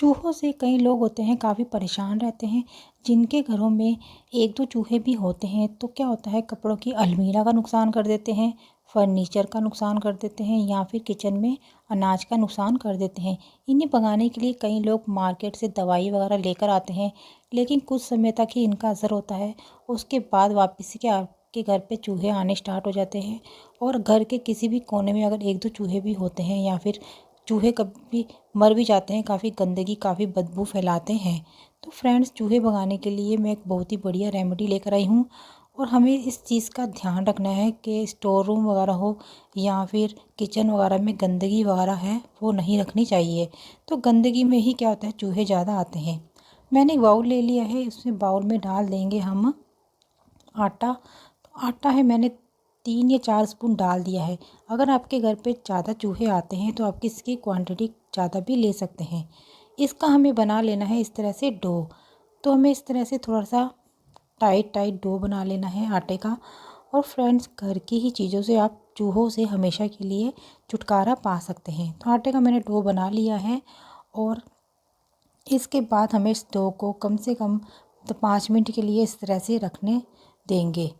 चूहों से कई लोग होते हैं काफ़ी परेशान रहते हैं, जिनके घरों में 1-2 चूहे भी होते हैं तो क्या होता है, कपड़ों की अलमीरा का नुकसान कर देते हैं, फर्नीचर का नुकसान कर देते हैं या फिर किचन में अनाज का नुकसान कर देते हैं। इन्हें भगाने के लिए कई लोग मार्केट से दवाई वगैरह लेकर आते हैं, लेकिन कुछ समय तक ही इनका असर होता है। उसके बाद वापस से आपके घर पे चूहे आने स्टार्ट हो जाते हैं और घर के किसी भी कोने में अगर 1-2 चूहे भी होते हैं या फिर चूहे कभी मर भी जाते हैं, काफ़ी गंदगी, काफ़ी बदबू फैलाते हैं। तो फ्रेंड्स, चूहे भगाने के लिए मैं एक बहुत ही बढ़िया रेमेडी लेकर आई हूँ और हमें इस चीज़ का ध्यान रखना है कि स्टोर रूम वगैरह हो या फिर किचन वगैरह में गंदगी वगैरह है वो नहीं रखनी चाहिए। तो गंदगी में ही क्या होता है, चूहे ज़्यादा आते हैं। मैंने एक बाउल ले लिया है, इसमें बाउल में डाल देंगे हम आटा। तो आटा है, मैंने 3 या 4 स्पून डाल दिया है। अगर आपके घर पे ज़्यादा चूहे आते हैं तो आप इसकी क्वांटिटी ज़्यादा भी ले सकते हैं। इसका हमें बना लेना है इस तरह से डो। तो हमें इस तरह से थोड़ा सा टाइट टाइट डो बना लेना है आटे का। और फ्रेंड्स, घर की ही चीज़ों से आप चूहों से हमेशा के लिए छुटकारा पा सकते हैं। तो आटे का मैंने डो बना लिया है और इसके बाद हमें इस डो को कम से कम 5 मिनट के लिए इस तरह से रखने देंगे।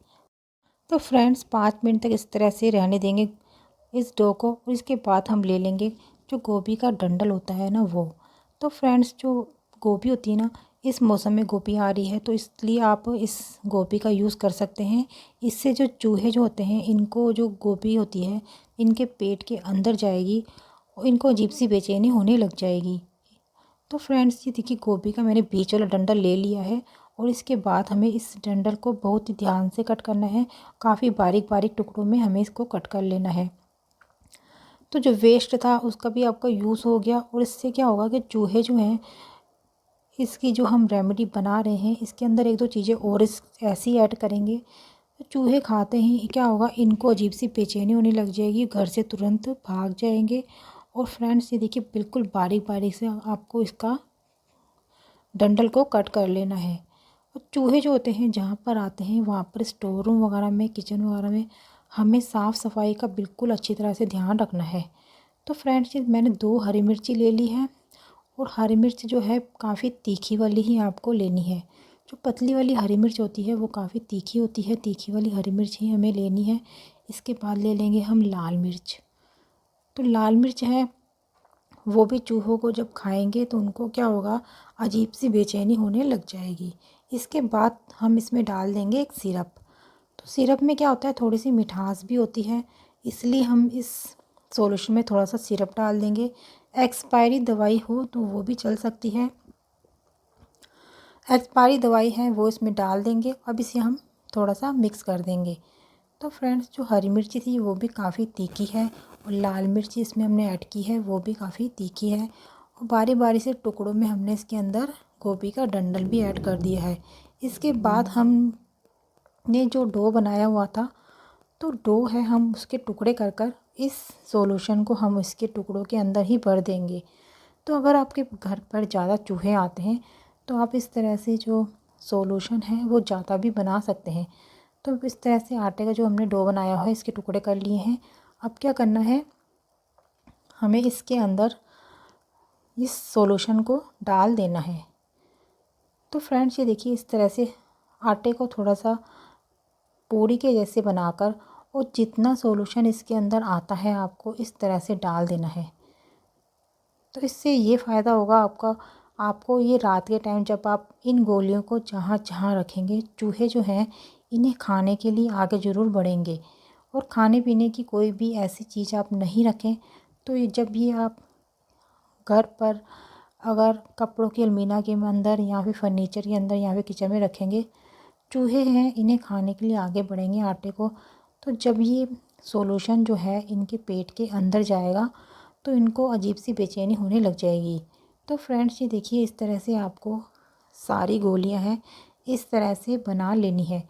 तो फ्रेंड्स, 5 मिनट तक इस तरह से रहने देंगे इस डो को और इसके बाद हम ले लेंगे जो गोभी का डंडल होता है ना वो। तो फ्रेंड्स, जो गोभी होती है ना, इस मौसम में गोभी आ रही है तो इसलिए आप इस गोभी का यूज़ कर सकते हैं। इससे जो चूहे जो होते हैं, इनको जो गोभी होती है इनके पेट के अंदर जाएगी और इनको अजीब सी बेचैनी होने लग जाएगी। तो फ्रेंड्स, ये देखिए गोभी का मैंने बीच वाला डंडल ले लिया है और इसके बाद हमें इस डंडल को बहुत ही ध्यान से कट करना है। काफ़ी बारीक बारीक टुकड़ों में हमें इसको कट कर लेना है। तो जो वेस्ट था उसका भी आपका यूज़ हो गया और इससे क्या होगा कि चूहे जो हैं, इसकी जो हम रेमेडी बना रहे हैं इसके अंदर 1-2 चीज़ें और इस ऐसी ऐड करेंगे तो चूहे खाते ही क्या होगा, इनको अजीब सी बेचैनी होने लग जाएगी, घर से तुरंत भाग जाएंगे। और फ्रेंड्स, ये देखिए बिल्कुल बारीक बारीक से आपको इसका डंडल को कट कर लेना है। और चूहे जो होते हैं जहाँ पर आते हैं वहाँ पर स्टोर रूम वगैरह में, किचन वगैरह में हमें साफ़ सफाई का बिल्कुल अच्छी तरह से ध्यान रखना है। तो फ्रेंड्स, ये मैंने 2 हरी मिर्ची ले ली है और हरी मिर्च जो है काफ़ी तीखी वाली ही आपको लेनी है। जो पतली वाली हरी मिर्च होती है वो काफ़ी तीखी होती है, तीखी वाली हरी मिर्च ही हमें लेनी है। इसके बाद ले लेंगे हम लाल मिर्च। तो लाल मिर्च है वो भी चूहों को जब खाएंगे तो उनको क्या होगा, अजीब सी बेचैनी होने लग जाएगी। इसके बाद हम इसमें डाल देंगे एक सिरप। तो सिरप में क्या होता है, थोड़ी सी मिठास भी होती है, इसलिए हम इस सॉल्यूशन में थोड़ा सा सिरप डाल देंगे। एक्सपायरी दवाई हो तो वो भी चल सकती है, एक्सपायरी दवाई है वो इसमें डाल देंगे। अब इसे हम थोड़ा सा मिक्स कर देंगे। तो फ्रेंड्स, जो हरी मिर्ची थी वो भी काफ़ी तीखी है और लाल मिर्ची इसमें हमने ऐड की है वो भी काफ़ी तीखी है। और बारी बारी से टुकड़ों में हमने इसके अंदर गोभी का डंडल भी ऐड कर दिया है। इसके बाद हमने जो डो बनाया हुआ था, तो डो है हम उसके टुकड़े कर कर इस सॉल्यूशन को हम इसके टुकड़ों के अंदर ही भर देंगे। तो अगर आपके घर पर ज़्यादा चूहे आते हैं तो आप इस तरह से जो सॉल्यूशन है वो ज़्यादा भी बना सकते हैं। तो इस तरह से आटे का जो हमने डो बनाया हुआ है इसके टुकड़े कर लिए हैं। अब क्या करना है, हमें इसके अंदर इस सॉल्यूशन को डाल देना है। तो फ्रेंड्स, ये देखिए इस तरह से आटे को थोड़ा सा पूरी के जैसे बनाकर और जितना सॉल्यूशन इसके अंदर आता है आपको इस तरह से डाल देना है। तो इससे ये फ़ायदा होगा आपको ये रात के टाइम जब आप इन गोलियों को जहाँ जहाँ रखेंगे, चूहे जो हैं इन्हें खाने के लिए आगे ज़रूर बढ़ेंगे। और खाने पीने की कोई भी ऐसी चीज़ आप नहीं रखें तो ये जब ये आप घर पर अगर कपड़ों की अलमीरा के अंदर या फिर फर्नीचर के अंदर या फिर किचन में रखेंगे, चूहे हैं इन्हें खाने के लिए आगे बढ़ेंगे आटे को। तो जब ये सॉल्यूशन जो है इनके पेट के अंदर जाएगा तो इनको अजीब सी बेचैनी होने लग जाएगी। तो फ्रेंड्स, ये देखिए इस तरह से आपको सारी गोलियां हैं इस तरह से बना लेनी है।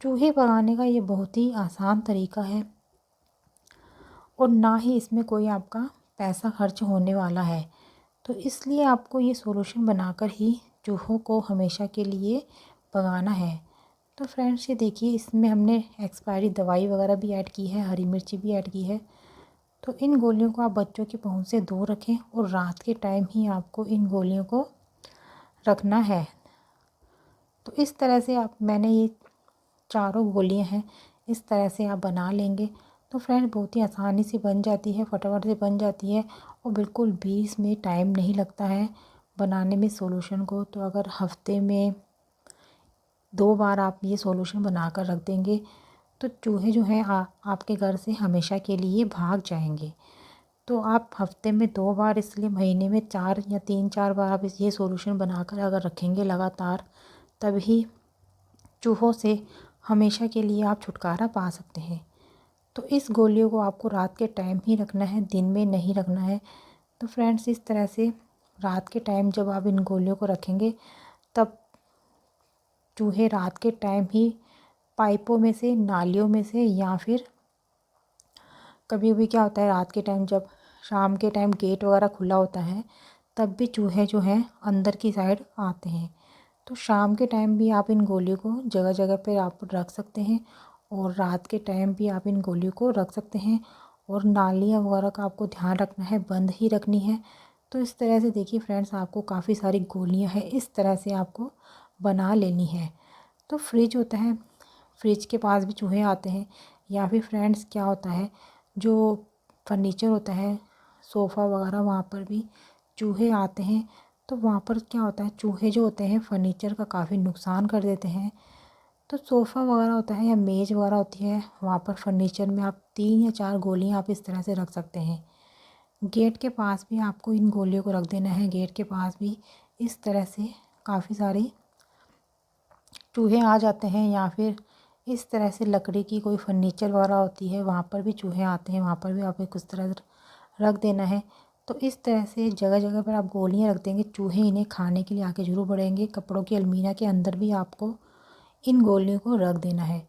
चूहे भगाने का ये बहुत ही आसान तरीका है और ना ही इसमें कोई आपका पैसा खर्च होने वाला है। तो इसलिए आपको ये सॉल्यूशन बनाकर ही चूहों को हमेशा के लिए भगाना है। तो फ्रेंड्स, ये देखिए इसमें हमने एक्सपायरी दवाई वगैरह भी ऐड की है, हरी मिर्ची भी ऐड की है। तो इन गोलियों को आप बच्चों की पहुंच से दूर रखें और रात के टाइम ही आपको इन गोलियों को रखना है। तो इस तरह से मैंने ये चारों गोलियां हैं, इस तरह से आप बना लेंगे तो फ्रेंड्स बहुत ही आसानी से बन जाती है, फटाफट से बन जाती है और बिल्कुल भी इसमें टाइम नहीं लगता है बनाने में सॉल्यूशन को। तो अगर हफ्ते में 2 बार आप ये सॉल्यूशन बनाकर रख देंगे तो चूहे जो हैं आपके घर से हमेशा के लिए भाग जाएंगे। तो आप हफ्ते में 2 बार, इसलिए महीने में 4 या 3-4 बार आप ये सॉल्यूशन बनाकर अगर रखेंगे लगातार, तभी चूहों से हमेशा के लिए आप छुटकारा पा सकते हैं। तो इस गोलियों को आपको रात के टाइम ही रखना है, दिन में नहीं रखना है। तो फ्रेंड्स इस तरह से रात के टाइम जब आप इन गोलियों को रखेंगे तब चूहे रात के टाइम ही पाइपों में से, नालियों में से, या फिर कभी कभी क्या होता है रात के टाइम जब शाम के टाइम गेट वगैरह खुला होता है तब भी चूहे जो हैं अंदर की साइड आते हैं। तो शाम के टाइम भी आप इन गोलियों को जगह जगह पर आप रख सकते हैं और रात के टाइम भी आप इन गोलियों को रख सकते हैं। और नालियाँ वगैरह का आपको ध्यान रखना है, बंद ही रखनी है। तो इस तरह से देखिए फ्रेंड्स, आपको काफ़ी सारी गोलियाँ हैं, इस तरह से आपको बना लेनी है। तो फ्रिज होता है, फ्रिज के पास भी चूहे आते हैं, या फिर फ्रेंड्स क्या होता है जो फर्नीचर होता है, सोफ़ा वगैरह, वहाँ पर भी चूहे आते हैं। तो वहाँ पर क्या होता है, चूहे जो होते हैं फर्नीचर का काफ़ी नुकसान कर देते हैं। तो सोफ़ा वगैरह होता है या मेज़ वगैरह होती है, वहाँ पर फर्नीचर में आप 3 या 4 गोलियाँ आप इस तरह से रख सकते हैं। गेट के पास भी आपको इन गोलियों को रख देना है, गेट के पास भी इस तरह से काफ़ी सारी चूहे आ जाते हैं। या फिर इस तरह से लकड़ी की कोई फर्नीचर वगैरह होती है, वहाँ पर भी चूहे आते हैं, वहाँ पर भी आपको कुछ तरह रख देना है। तो इस तरह से जगह जगह पर आप गोलियाँ रख देंगे, चूहे इन्हें खाने के लिए आके ज़रूर बढ़ेंगे। कपड़ों की अलमीरा के अंदर भी आपको इन गोलियों को रख देना है।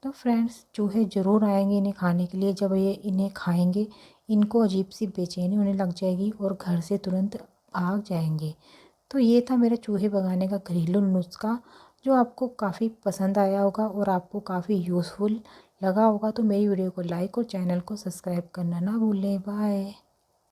तो फ्रेंड्स चूहे ज़रूर आएंगे इन्हें खाने के लिए। जब ये इन्हें खाएंगे इनको अजीब सी बेचैनी होने लग जाएगी और घर से तुरंत भाग जाएंगे। तो ये था मेरा चूहे भगाने का घरेलू नुस्खा, जो आपको काफ़ी पसंद आया होगा और आपको काफ़ी यूज़फुल लगा होगा। तो मेरी वीडियो को लाइक और चैनल को सब्सक्राइब करना ना भूलें। बाय।